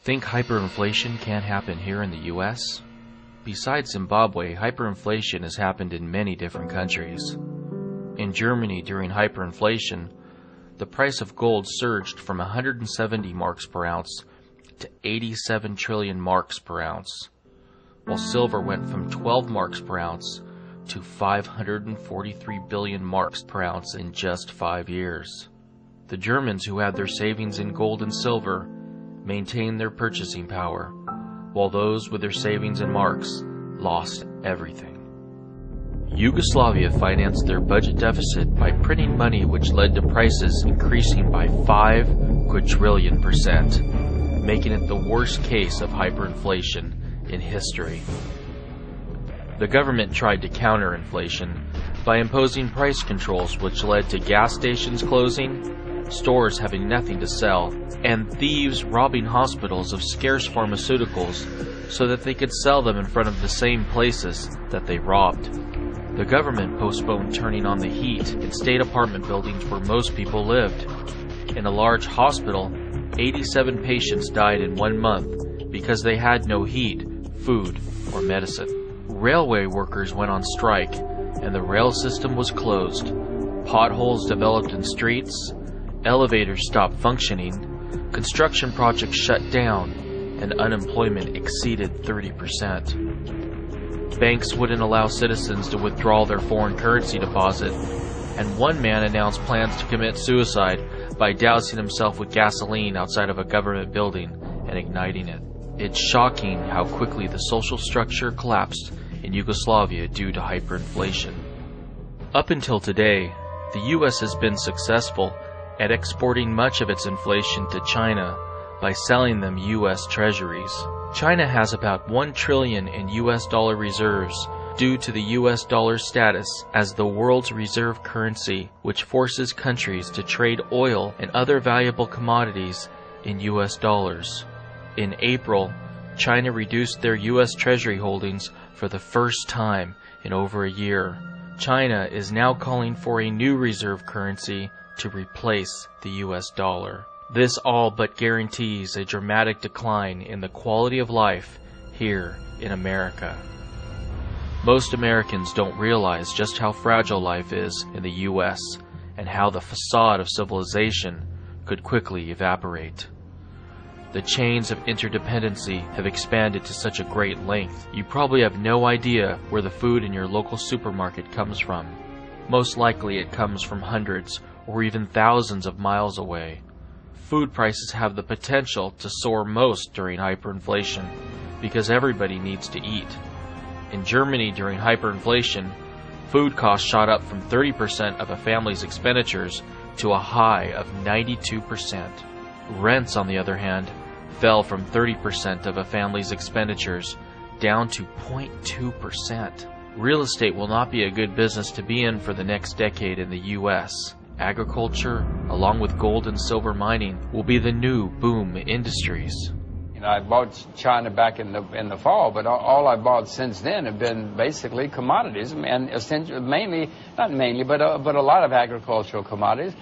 Think hyperinflation can't happen here in the U.S.? Besides Zimbabwe, hyperinflation has happened in many different countries. In Germany, during hyperinflation, the price of gold surged from 170 marks per ounce to 87 trillion marks per ounce, while silver went from 12 marks per ounce to 543 billion marks per ounce in just 5 years. The Germans, who had their savings in gold and silver, maintained their purchasing power, while those with their savings in marks lost everything. Yugoslavia financed their budget deficit by printing money, which led to prices increasing by 5 quadrillion %, making it the worst case of hyperinflation in history. The government tried to counter inflation by imposing price controls, which led to gas stations closing, stores having nothing to sell, and thieves robbing hospitals of scarce pharmaceuticals so that they could sell them in front of the same places that they robbed. The government postponed turning on the heat in state apartment buildings where most people lived. In a large hospital, 87 patients died in 1 month because they had no heat, food, or medicine. Railway workers went on strike, and the rail system was closed. Potholes developed in streets, elevators stopped functioning, construction projects shut down, and unemployment exceeded 30%. Banks wouldn't allow citizens to withdraw their foreign currency deposit, and one man announced plans to commit suicide by dousing himself with gasoline outside of a government building and igniting it. It's shocking how quickly the social structure collapsed in Yugoslavia due to hyperinflation. Up until today, the U.S. has been successful at exporting much of its inflation to China by selling them U.S. treasuries. China has about $1 trillion in U.S. dollar reserves due to the U.S. dollar's status as the world's reserve currency, which forces countries to trade oil and other valuable commodities in U.S. dollars. In April, China reduced their U.S. Treasury holdings for the first time in over a year. China is now calling for a new reserve currency to replace the U.S. dollar. This all but guarantees a dramatic decline in the quality of life here in America. Most Americans don't realize just how fragile life is in the U.S. and how the facade of civilization could quickly evaporate. The chains of interdependency have expanded to such a great length, you probably have no idea where the food in your local supermarket comes from. Most likely it comes from hundreds or even thousands of miles away. Food prices have the potential to soar most during hyperinflation because everybody needs to eat. In Germany during hyperinflation, food costs shot up from 30% of a family's expenditures to a high of 92%. Rents, on the other hand, fell from 30% of a family's expenditures down to 0.2%. Real estate will not be a good business to be in for the next decade in the U.S. Agriculture, along with gold and silver mining, will be the new boom industries. I bought China back in the fall, but all I bought since then have been basically commodities, and essentially, not mainly, but a lot of agricultural commodities.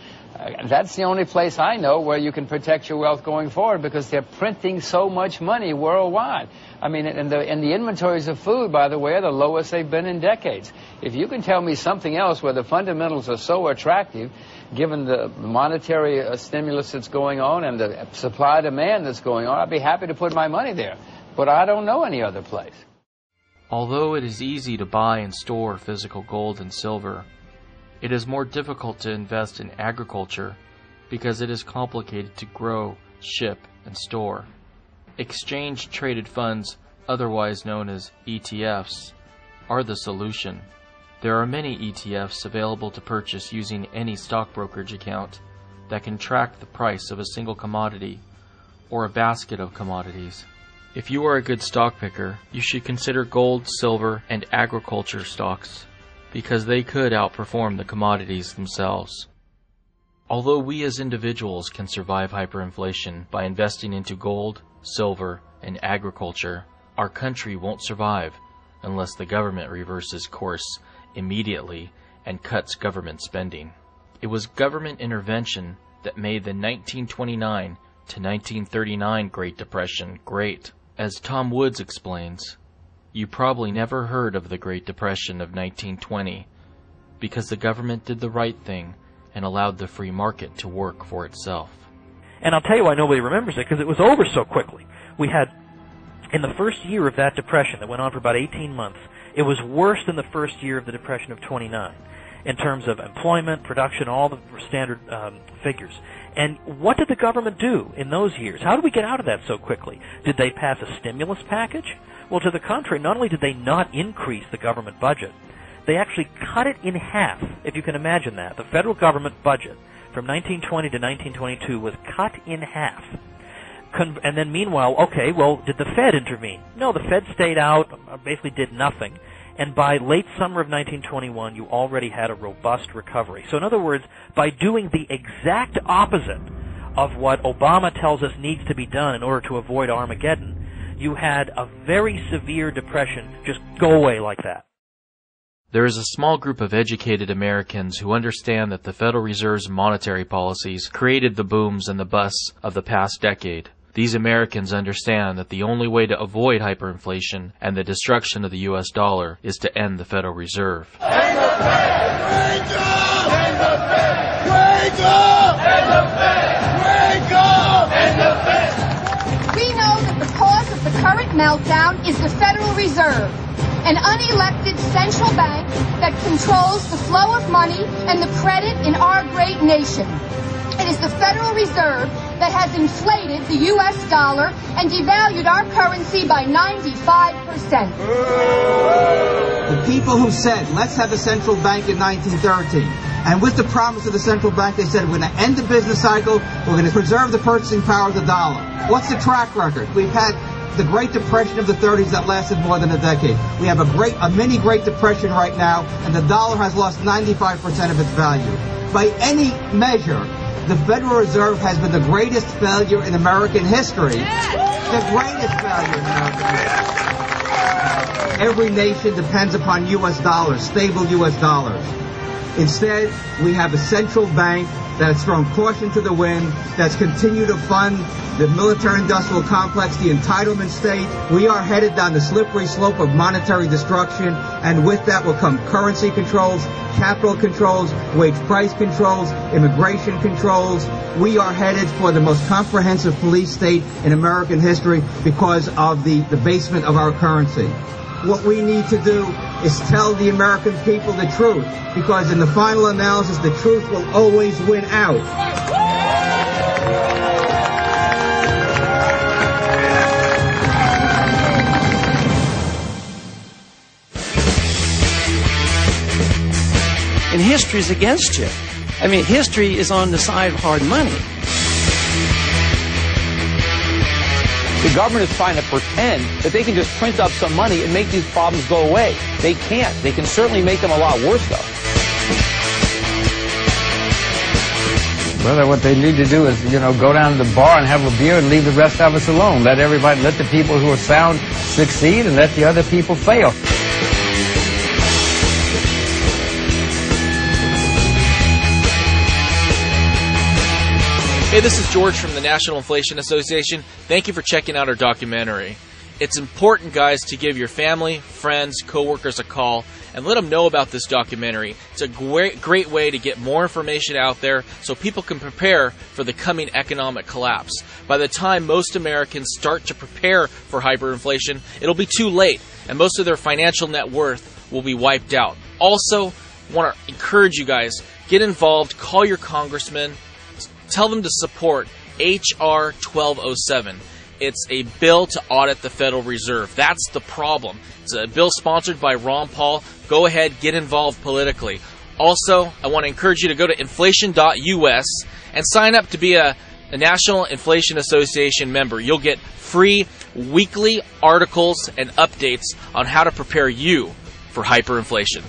That's the only place I know where you can protect your wealth going forward because they're printing so much money worldwide. I mean, and the inventories of food, by the way, are the lowest they've been in decades. If you can tell me something else where the fundamentals are so attractive, given the monetary stimulus that's going on and the supply demand that's going on, I'd be happy to put my money there. But I don't know any other place. Although it is easy to buy and store physical gold and silver, it is more difficult to invest in agriculture because it is complicated to grow, ship, and store. Exchange-traded funds, otherwise known as ETFs, are the solution. There are many ETFs available to purchase using any stock brokerage account that can track the price of a single commodity or a basket of commodities. If you are a good stock picker, you should consider gold, silver, and agriculture stocks because they could outperform the commodities themselves. Although we as individuals can survive hyperinflation by investing into gold, silver, and agriculture, our country won't survive unless the government reverses course immediately and cuts government spending. It was government intervention that made the 1929 to 1939 Great Depression great. As Tom Woods explains, you probably never heard of the Great Depression of 1920 because the government did the right thing and allowed the free market to work for itself. And I'll tell you why nobody remembers it, because it was over so quickly. We had, in the first year of that depression that went on for about 18 months, it was worse than the first year of the Depression of 29 in terms of employment, production, all the standard figures. And what did the government do in those years? How did we get out of that so quickly? Did they pass a stimulus package? Well, to the contrary, not only did they not increase the government budget, they actually cut it in half, if you can imagine that. The federal government budget from 1920 to 1922 was cut in half. And then meanwhile, okay, well, did the Fed intervene? No, the Fed stayed out, basically did nothing. And by late summer of 1921, you already had a robust recovery. So in other words, by doing the exact opposite of what Obama tells us needs to be done in order to avoid Armageddon, you had a very severe depression just go away like that. There is a small group of educated Americans who understand that the Federal Reserve's monetary policies created the booms and the busts of the past decade. These Americans understand that the only way to avoid hyperinflation and the destruction of the U.S. dollar is to end the Federal Reserve. End the Fed! Wake up! End the Fed! Wake up! End the Fed! Wake up! End the Fed! We know that the cause of the current meltdown is the Federal Reserve, an unelected central bank that controls the flow of money and the credit in our great nation. It is the Federal Reserve that has inflated the U.S. dollar and devalued our currency by 95%. The people who said, let's have a central bank in 1913, and with the promise of the central bank, they said, we're going to end the business cycle, we're going to preserve the purchasing power of the dollar. What's the track record? We've had the Great Depression of the 30s that lasted more than a decade. We have a mini Great Depression right now, and the dollar has lost 95% of its value. By any measure, the Federal Reserve has been the greatest failure in American history. The greatest failure in American history. Every nation depends upon U.S. dollars, stable U.S. dollars. Instead, we have a central bank that's thrown caution to the wind, that's continued to fund the military-industrial complex, the entitlement state. We are headed down the slippery slope of monetary destruction, and with that will come currency controls, capital controls, wage price controls, immigration controls. We are headed for the most comprehensive police state in American history because of the debasement of our currency. What we need to do is tell the American people the truth, because in the final analysis, the truth will always win out. And history is against you. I mean, history is on the side of hard money. The government is trying to pretend that they can just print up some money and make these problems go away. They can't. They can certainly make them a lot worse, though. Well, what they need to do is, go down to the bar and have a beer and leave the rest of us alone. Let the people who are sound succeed and let the other people fail. Hey, this is George from the National Inflation Association. Thank you for checking out our documentary. It's important, guys, to give your family, friends, coworkers a call and let them know about this documentary. It's a great way to get more information out there so people can prepare for the coming economic collapse. By the time most Americans start to prepare for hyperinflation, it'll be too late, and most of their financial net worth will be wiped out. Also, I want to encourage you guys, get involved, call your congressman, tell them to support H.R. 1207. It's a bill to audit the Federal Reserve. That's the problem. It's a bill sponsored by Ron Paul. Go ahead, get involved politically. Also, I want to encourage you to go to inflation.us and sign up to be a National Inflation Association member. You'll get free weekly articles and updates on how to prepare you for hyperinflation.